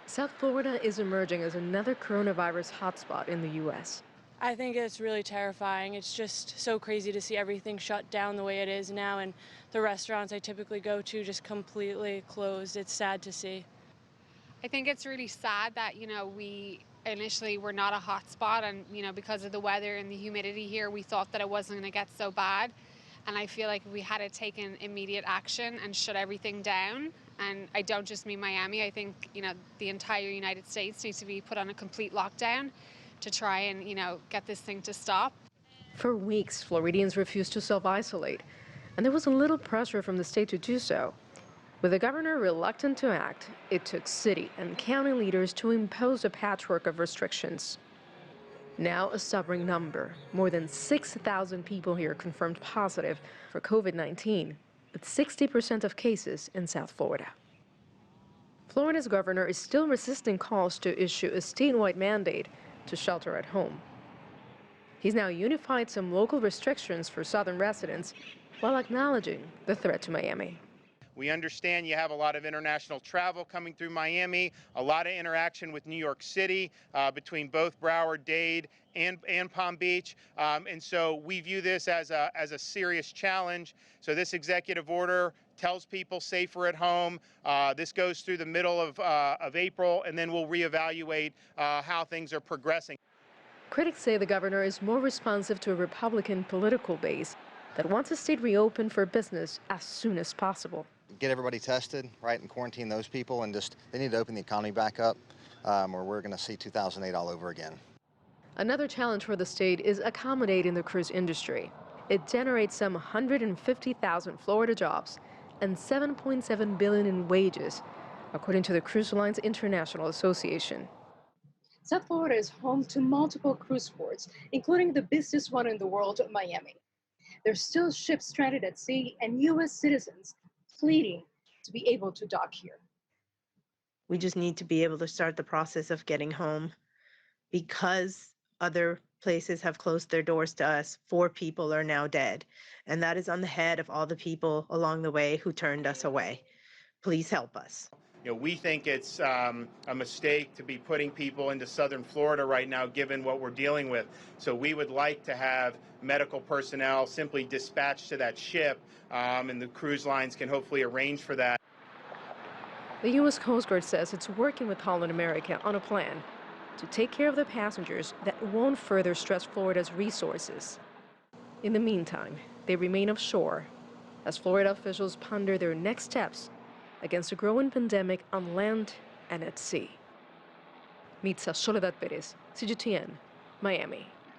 South Florida is emerging as another coronavirus hotspot in the U.S. I think it's really terrifying. It's just so crazy to see everything shut down the way it is now, and the restaurants I typically go to just completely closed. It's sad to see. I think it's really sad that, we initially were not a hot spot and, because of the weather and the humidity here, we thought that it wasn't going to get so bad. And I feel like we had to take an immediate action and shut everything down. And I don't just mean Miami. I think, the entire United States needs to be put on a complete lockdown to try and, get this thing to stop. For weeks, Floridians refused to self-isolate, and there was a little pressure from the state to do so. With the governor reluctant to act, it took city and county leaders to impose a patchwork of restrictions. Now a stubborn number, more than 6,000 people here confirmed positive for COVID-19, with 60% of cases in South Florida. Florida's governor is still resisting calls to issue a statewide mandate to shelter at home. He's now unified some local restrictions for southern residents while acknowledging the threat to Miami. We understand you have a lot of international travel coming through Miami, a lot of interaction with New York City between both Broward, Dade, and Palm Beach. And so we view this as a serious challenge. So this executive order tells people safer at home. This goes through the middle of April, and then we'll reevaluate how things are progressing. Critics say the governor is more responsive to a Republican political base that wants the state reopened for business as soon as possible. Get everybody tested, right, and quarantine those people, and they need to open the economy back up, or we're going to see 2008 all over again. Another challenge for the state is accommodating the cruise industry. It generates some 150,000 Florida jobs and $7.7 billion in wages, according to the Cruise Lines International Association. South Florida is home to multiple cruise ports, including the busiest one in the world, Miami. There's still ships stranded at sea and U.S. citizens pleading to be able to dock here. We just need to be able to start the process of getting home. Because other places have closed their doors to us, 4 people are now dead. And that is on the head of all the people along the way who turned us away. Please help us. We think it's a mistake to be putting people into southern Florida right now, given what we're dealing with. So we would like to have medical personnel simply dispatched to that ship, and the cruise lines can hopefully arrange for that. The U.S. Coast Guard says it's working with Holland America on a plan to take care of the passengers that won't further stress Florida's resources. In the meantime, they remain offshore as Florida officials ponder their next steps against a growing pandemic on land and at sea. Nitza, Soledad, Perez, CGTN, Miami.